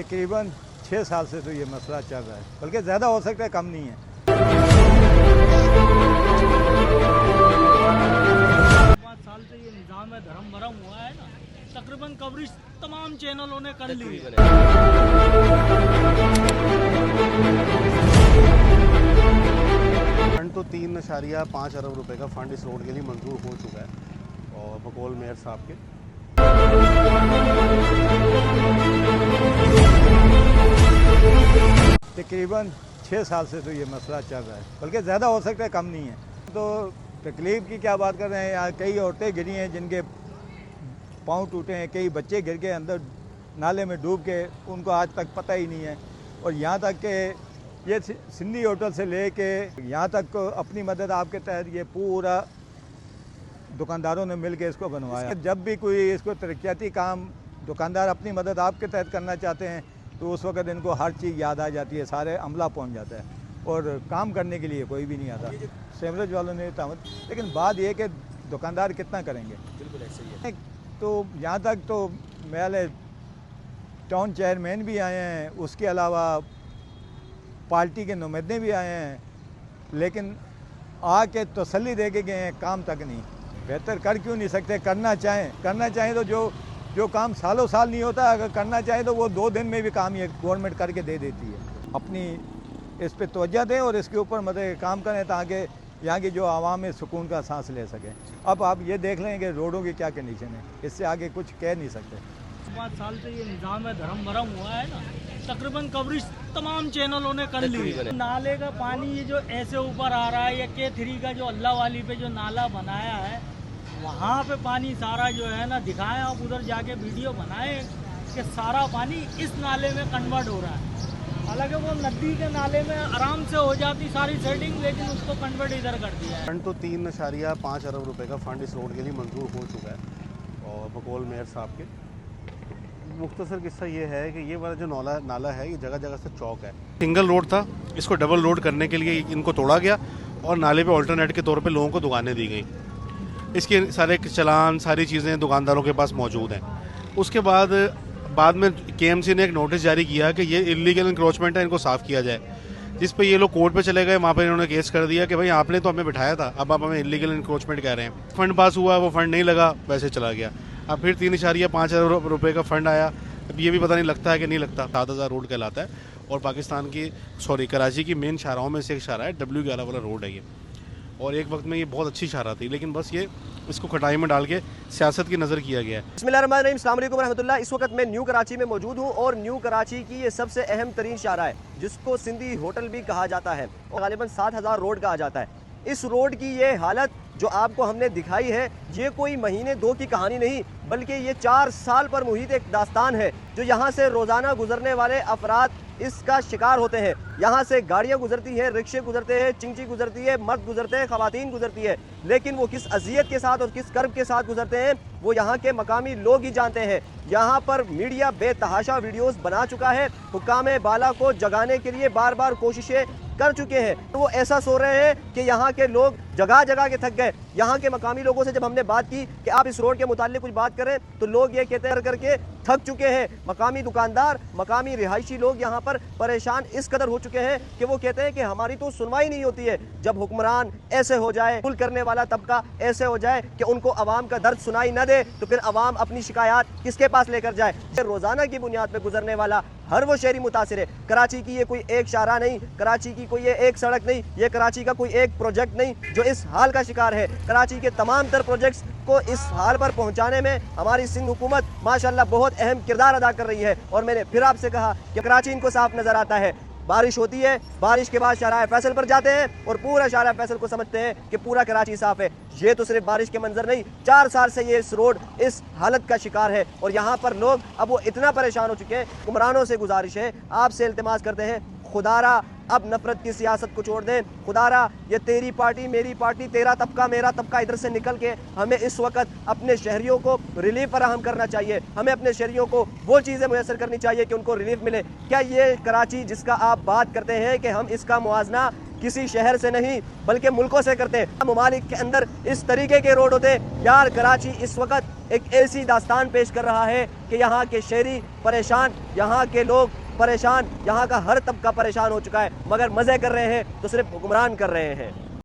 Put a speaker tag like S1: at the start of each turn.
S1: तकरीबन 6 साल से तो ये मसला चल रहा है, बल्कि ज़्यादा हो सकता है, कम नहीं है।
S2: 5 साल से ये निज़ाम है, धर्म भरम हुआ है ना, तकरीबन कवरेज तमाम चैनलों ने कर ली है।
S3: फंड तो 3.5 अरब रुपए का फंड इस रोड के लिए मंजूर हो चुका है और बकौल मेयर साहब के।
S1: तकरीबन 6 साल से तो ये मसला चल रहा है, बल्कि ज़्यादा हो सकता है, कम नहीं है। तो तकलीफ़ की क्या बात कर रहे हैं, यहाँ कई औरतें गिरी हैं जिनके पाँव टूटे हैं, कई बच्चे गिर के अंदर नाले में डूब के, उनको आज तक पता ही नहीं है। और यहाँ तक कि ये सिंधी होटल से ले के यहाँ तक अपनी मदद आपके तहत ये पूरा दुकानदारों ने मिल के इसको बनवाया। जब भी कोई इसको तरक्याती काम दुकानदार अपनी मदद आपके तहत करना चाहते हैं तो उस वक्त इनको हर चीज़ याद आ जाती है, सारे अमला पहुंच जाता है और काम करने के लिए कोई भी नहीं आता। सेवरेज वालों ने तामत, लेकिन बात यह कि दुकानदार कितना करेंगे।
S3: बिल्कुल ऐसे ही है।
S1: तो यहाँ तक तो मेरे टाउन चेयरमैन भी आए हैं, उसके अलावा पार्टी के नुमाइंदे भी आए हैं, लेकिन आके तसल्ली दे के गए हैं, काम तक नहीं। बेहतर कर क्यों नहीं सकते? करना चाहें तो जो काम सालों साल नहीं होता, अगर करना चाहें तो वो 2 दिन में भी काम ये गवर्नमेंट करके दे देती है। अपनी इस पे तवज्जो दें और इसके ऊपर मतलब काम करें ताकि यहाँ की जो आवाम है सुकून का सांस ले सकें। अब आप ये देख लें कि रोडों की क्या कंडीशन है, इससे आगे कुछ कह नहीं सकते।
S2: 5 साल से ये निज़ाम है, धर्म भरम हुआ है ना, तकरीबन कवरेज तमाम चैनलों ने कर ली है। नाले का पानी ये जो ऐसे ऊपर आ रहा है, ये K3 का जो अल्लाह वाली पे जो नाला बनाया है, वहाँ पे पानी सारा जो है ना दिखाएं, आप उधर जाके वीडियो बनाएं कि सारा पानी इस नाले में कन्वर्ट हो रहा है। हालांकि वो नदी के नाले में आराम से हो जाती सारी सेटिंग, लेकिन उसको कन्वर्ट इधर कर दिया है।
S3: फंड तो 3.5 अरब रुपए का फंड इस रोड के लिए मंजूर हो चुका है और बकौल मेयर साहब के। मुख्तसर किस्सा ये है कि ये वाला जो नाला है ये जगह जगह से चौक है। सिंगल रोड था, इसको डबल रोड करने के लिए इनको तोड़ा गया और नाले पे ऑल्टरनेट के तौर पे लोगों को दुकानें दी गई। इसके सारे चालान, सारी चीज़ें दुकानदारों के पास मौजूद हैं। उसके बाद में KMC ने एक नोटिस जारी किया कि ये इलीगल इंक्रोचमेंट है, इनको साफ़ किया जाए, जिस पे ये लोग कोर्ट पे चले गए। वहाँ पर इन्होंने केस कर दिया कि भाई आपने तो हमें बिठाया था, अब आप हमें इलीगल इंक्रोचमेंट कह रहे हैं। फंड पास हुआ, वो फंड नहीं लगा, वैसे चला गया। अब फिर 3.5 अरब रुपये का फंड आया। अब ये भी पता नहीं लगता है कि नहीं लगता। 7000 रोड कहलाता है और पाकिस्तान की कराची की मेन शाहराहों में से एक शाहरा है, W11 वाला रोड है ये। और एक वक्त में ये बहुत अच्छी शाहरा थी, लेकिन बस ये इसको खटाई में डाल के सियासत की नज़र किया गया है।
S4: बिस्मिल्लाहिर्रहमानिर्रहीम, अस्सलाम वालेकुम रहमतुल्लाह। इस वक्त मैं न्यू कराची में मौजूद हूँ और न्यू कराची की ये सबसे अहम तरीन शाहरा है जिसको सिंधी होटल भी कहा जाता है और गालिबन 7000 रोड कहा जाता है। इस रोड की ये हालत जो आपको हमने दिखाई है, ये कोई महीने 2 की कहानी नहीं, बल्कि ये 4 साल पर मुहित एक दास्तान है जो यहाँ से रोज़ाना गुजरने वाले अफराद इसका शिकार होते हैं। यहाँ से गाड़ियाँ गुजरती हैं, रिक्शे गुजरते हैं, चिंची गुजरती है, मर्द गुजरते हैं, खवातीन गुजरती है, लेकिन वो किस अजियत के साथ और किस कर्ब के साथ गुजरते हैं वो यहाँ के मकामी लोग ही जानते हैं। यहाँ पर मीडिया बेतहाशा वीडियोस बना चुका है, हुक्काम बाला को जगाने के लिए बार बार कोशिशें कर चुके हैं। तो वो ऐसा सो रहे हैं कि यहाँ के लोग जगह जगह के थक गए। यहाँ के मकामी लोगों से जब हमने बात की कि आप इस रोड के मुताल्लिक कुछ बात करें तो लोग ये कहते हैं करके थक चुके हैं। मकामी दुकानदार, मकामी रिहायशी लोग यहाँ पर परेशान इस कदर हो चुके हैं कि वो कहते हैं कि हमारी तो सुनवाई नहीं होती है। जब हुक्मरान ऐसे हो जाए, पुल करने वाला तबका ऐसे हो जाए कि उनको अवाम का दर्द सुनाई न दे, तो फिर अवाम अपनी शिकायत किसके पास लेकर जाए? रोजाना की बुनियाद पर गुजरने वाला हर वो शहरी मुतासिर है। कराची की ये कोई एक शाहरा नहीं, कराची की कोई ये एक सड़क नहीं, ये कराची का कोई एक प्रोजेक्ट नहीं जो इस हाल का शिकार है। कराची के तमाम तर प्रोजेक्ट्स को इस हाल पर पहुंचाने में हमारी सिंध हुकूमत माशाल्लाह बहुत अहम किरदार अदा कर रही है। और मैंने फिर आपसे कहा कि कराची इनको साफ नजर आता है। बारिश होती है, बारिश के बाद शाहराह फैसल पर जाते हैं और पूरा शाहराह फैसल को समझते हैं कि पूरा कराची साफ है। ये तो सिर्फ बारिश के मंजर नहीं, 4 साल से ये इस रोड इस हालत का शिकार है और यहाँ पर लोग अब वो इतना परेशान हो चुके हैं। हुक्मरानों से गुजारिश है, आपसे इल्तिमास करते हैं, खुदारा अब नफरत की सियासत को छोड़ दें। खुदारा ये तेरी पार्टी मेरी पार्टी, तेरा तबका मेरा तबका इधर से निकल के हमें इस वक्त अपने शहरियों को रिलीफ फराहम करना चाहिए। हमें अपने शहरियों को वो चीज़ें मुयसर करनी चाहिए कि उनको रिलीफ मिले। क्या ये कराची जिसका आप बात करते हैं कि हम इसका मुआवजा किसी शहर से नहीं बल्कि मुल्कों से करते हैं, ममालिक के अंदर इस तरीके के रोड होते हैं? यार कराची इस वक्त एक ऐसी दास्तान पेश कर रहा है कि यहाँ के शहरी परेशान, यहाँ के लोग परेशान, यहाँ का हर तबका परेशान हो चुका है, मगर मजे कर रहे हैं तो सिर्फ हुक्मरान कर रहे हैं।